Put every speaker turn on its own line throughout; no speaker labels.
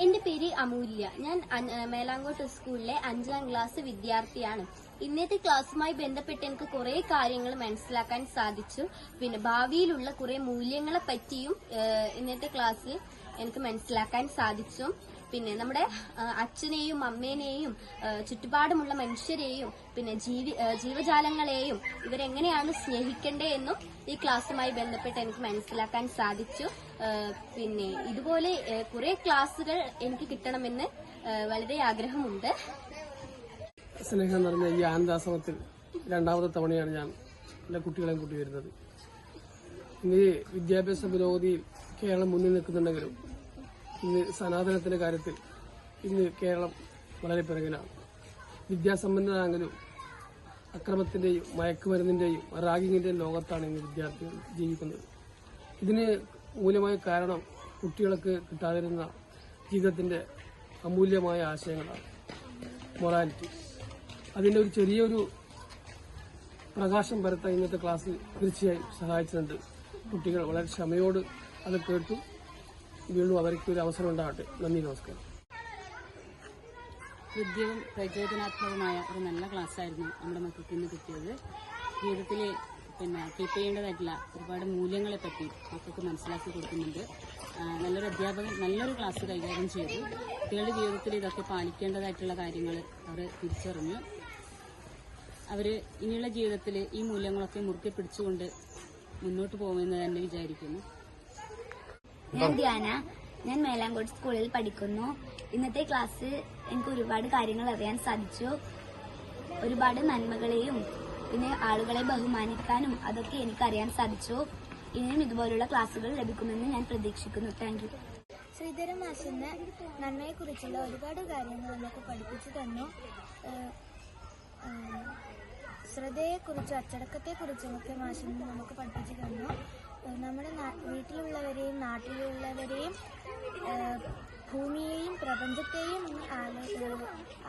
എന്റെ പേര് അമൂല്യ. ഞാൻ മേലാങ്കോട്ട് സ്കൂളിലെ 5ാം ക്ലാസ് വിദ്യാർത്ഥിയാണ്. ഇന്നത്തെ ക്ലാസ്സുമായി ബന്ധപ്പെട്ട് എനിക്ക് കുറെ കാര്യങ്ങൾ മനസ്സിലാക്കാൻ സാധിച്ചു. പിന്നെ ഭാവിയിലുള്ള കുറെ മൂല്യങ്ങളെ പറ്റിയും ഇന്നത്തെ ക്ലാസ്സിൽ എനിക്ക് മനസ്സിലാക്കാൻ സാധിച്ചു. പിന്നെ നമ്മുടെ അച്ഛനെയും അമ്മേനെയും ചുറ്റുപാടുമുള്ള മനുഷ്യരെയും പിന്നെ ജീവജാലങ്ങളെയും ഇവരെങ്ങനെയാണ് സ്നേഹിക്കേണ്ടത് എന്നും ഈ ക്ലാസ്സുമായി ബന്ധപ്പെട്ട് എനിക്ക് മനസ്സിലാക്കാൻ സാധിച്ചു. പിന്നെ ഇതുപോലെ കുറെ ക്ലാസ്സുകൾ എനിക്ക് കിട്ടണമെന്ന് വളരെ ആഗ്രഹമുണ്ട്.
സ്നേഹം നിറഞ്ഞ ഈ ആനന്ദാശ്രമത്തിൽ രണ്ടാമത്തെ തവണയാണ് ഞാൻ എന്റെ കുട്ടികളെയും കൂട്ടി വരുന്നത്. ഇന്ന് വിദ്യാഭ്യാസ പുരോഗതിയിൽ കേരളം മുന്നിൽ നിൽക്കുന്നുണ്ടെങ്കിലും ഇന്ന് സനാതനത്തിന്റെ കാര്യത്തിൽ ഇന്ന് കേരളം വളരെ പിറകിലാണ്. വിദ്യാസമ്പന്നരാണെങ്കിലും അക്രമത്തിന്റെയും മയക്കുമരുന്നിന്റെയും റാഗിങ്ങിന്റെയും ലോകത്താണ് ഇന്ന് വിദ്യാർത്ഥികൾ ജീവിക്കുന്നത്. ഇതിന് മൂലമായ കാരണം കുട്ടികൾക്ക് കിട്ടാതിരുന്ന ജീവിതത്തിന്റെ അമൂല്യമായ ആശയങ്ങളാണ് മൊറാലിറ്റി. അതിന്റെ ഒരു ചെറിയൊരു പ്രകാശം പരത്താൻ ഇന്നത്തെ ക്ലാസ് തീർച്ചയായും സഹായിച്ചിട്ടുണ്ട്. കുട്ടികൾ വളരെ ക്ഷമയോട് അത് കേട്ടു. വീണ്ടും അവർക്ക് ഒരു അവസരം ഉണ്ടാകട്ടെ. നന്ദി, നമസ്കാരം.
ഹൃദ്യവും പ്രചോദനാത്മകമായ ഒരു നല്ല ക്ലാസ്സായിരുന്നു നമ്മുടെ മക്കൾക്ക് ഇന്ന് കിട്ടിയത്. ജീവിതത്തിൽ കീപ്പ് ചെയ്യേണ്ടതായിട്ടുള്ള ഒരുപാട് മൂല്യങ്ങളെ പറ്റി മക്കൾക്ക് മനസ്സിലാക്കി കൊടുക്കുന്നുണ്ട്. നല്ലൊരു അധ്യാപകൻ നല്ലൊരു ക്ലാസ് കൈകാര്യം ചെയ്തു. കുട്ടികളുടെ ജീവിതത്തിൽ ഇതൊക്കെ പാലിക്കേണ്ടതായിട്ടുള്ള കാര്യങ്ങൾ അവർ തിരിച്ചറിഞ്ഞു. അവർ ഇനിയുള്ള ജീവിതത്തിൽ ഈ മൂല്യങ്ങളൊക്കെ മുറുകെ പിടിച്ചുകൊണ്ട് മുന്നോട്ട് പോകുമെന്ന് തന്നെ വിചാരിക്കുന്നു.
ഞാൻ ധ്യാന. ഞാൻ മേലാങ്കോട്ട് സ്കൂളിൽ പഠിക്കുന്നു. ഇന്നത്തെ ക്ലാസ് എനിക്ക് ഒരുപാട് കാര്യങ്ങൾ അറിയാൻ സാധിച്ചു. ഒരുപാട് നന്മകളെയും പിന്നെ ആളുകളെ ബഹുമാനിക്കാനും അതൊക്കെ എനിക്ക് അറിയാൻ സാധിച്ചു. ഇനിയും ഇതുപോലുള്ള ക്ലാസ്സുകൾ ലഭിക്കുമെന്ന് ഞാൻ പ്രതീക്ഷിക്കുന്നു. Thank you.
ശ്രീധരൻ മാഷിന്റെ നന്മയെക്കുറിച്ചുള്ള ഒരുപാട് കാര്യങ്ങൾ നമുക്ക് പഠിപ്പിച്ചു തന്നു. ശ്രദ്ധയെക്കുറിച്ചും അച്ചടക്കത്തെക്കുറിച്ചുമൊക്കെ മാഷിന് നമുക്ക് പഠിപ്പിച്ചു തന്നു. നമ്മുടെ വീട്ടിലുള്ളവരെയും നാട്ടിലുള്ളവരെയും ഭൂമിയെയും പ്രപഞ്ചത്തെയും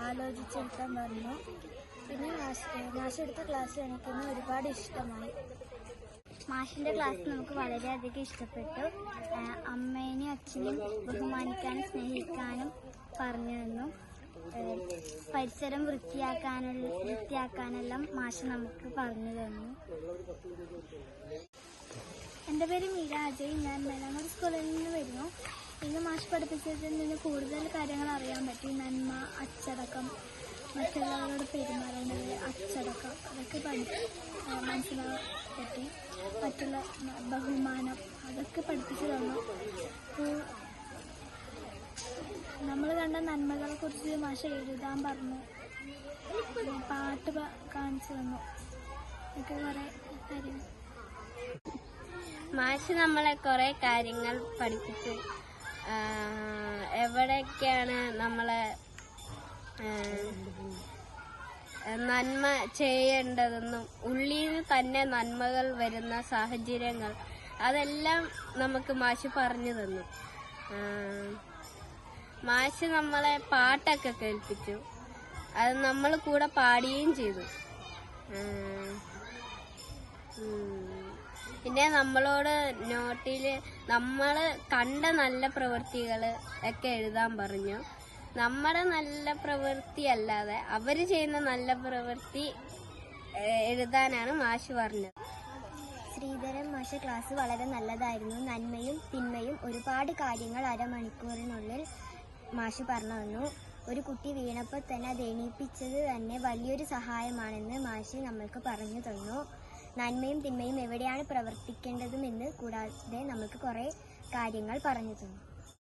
ആലോചിച്ചെടുക്കാൻ പറഞ്ഞു. പിന്നെ മാഷെടുത്ത ക്ലാസ് എനിക്കിന്ന് ഒരുപാട് ഇഷ്ടമായി.
മാഷിന്റെ ക്ലാസ് നമുക്ക് വളരെയധികം ഇഷ്ടപ്പെട്ടു. അമ്മേനെയും അച്ഛനെയും ബഹുമാനിക്കാനും സ്നേഹിക്കാനും പറഞ്ഞു തന്നു. പരിസരം വൃത്തിയാക്കാനെല്ലാം മാഷ് നമുക്ക് പറഞ്ഞു തന്നു.
എൻ്റെ പേര് മീര അജയ്. ഞാൻ മേലാങ്കോട്ട് സ്കൂളിൽ നിന്ന് വരുന്നു. ഇന്ന് മാഷ് പഠിപ്പിച്ചതിൽ നിന്ന് കൂടുതൽ കാര്യങ്ങൾ അറിയാൻ പറ്റി. നന്മ, അച്ചടക്കം, മറ്റുള്ളവരോട് പെരുമാറേണ്ടത്, അച്ചടക്കം അതൊക്കെ മനസ്സിലാക്കാൻ പറ്റി. മറ്റുള്ള ബഹുമാനം അതൊക്കെ പഠിപ്പിച്ചു തന്നു. നമ്മൾ കണ്ട നന്മകളെ കുറിച്ച് മാഷ് എഴുതാൻ പറഞ്ഞു. പാട്ട് കാണിച്ചു തന്നു. ഒക്കെ കുറെ കാര്യങ്ങൾ.
മാഷ് നമ്മളെ കുറെ കാര്യങ്ങൾ പഠിപ്പിച്ചു. എവിടെയൊക്കെയാണ് നമ്മളെ നന്മ ചെയ്യേണ്ടതെന്നും ഉള്ളിൽ നിന്ന് തന്നെ നന്മകൾ വരുന്ന സാഹചര്യങ്ങൾ അതെല്ലാം നമുക്ക് മാഷ് പറഞ്ഞു തന്നു. മാഷ് നമ്മളെ പാട്ടൊക്കെ കേൾപ്പിച്ചു. അത് നമ്മൾ കൂടെ പാടുകയും ചെയ്തു. പിന്നെ നമ്മളോട് നോട്ടില് നമ്മൾ കണ്ട നല്ല പ്രവൃത്തികൾ ഒക്കെ എഴുതാൻ പറഞ്ഞു. നമ്മുടെ നല്ല പ്രവൃത്തി അല്ലാതെ അവര് ചെയ്യുന്ന നല്ല പ്രവൃത്തി എഴുതാനാണ് മാഷ് പറഞ്ഞത്.
ശ്രീധരൻ മാഷ ക്ലാസ് വളരെ നല്ലതായിരുന്നു. നന്മയും തിന്മയും ഒരുപാട് കാര്യങ്ങൾ അരമണിക്കൂറിനുള്ളിൽ മാഷ് പറഞ്ഞു തന്നു. ഒരു കുട്ടി വീണപ്പോൾ തന്നെ അത് എണീപ്പിച്ചത് തന്നെ വലിയൊരു സഹായമാണെന്ന് മാഷ് നമ്മൾക്ക് പറഞ്ഞു തന്നു. നന്മയും തിന്മയും എവിടെയാണ് പ്രവർത്തിക്കേണ്ടതുമെന്ന് കൂടാതെ നമുക്ക് കുറെ കാര്യങ്ങൾ പറഞ്ഞു തന്നു.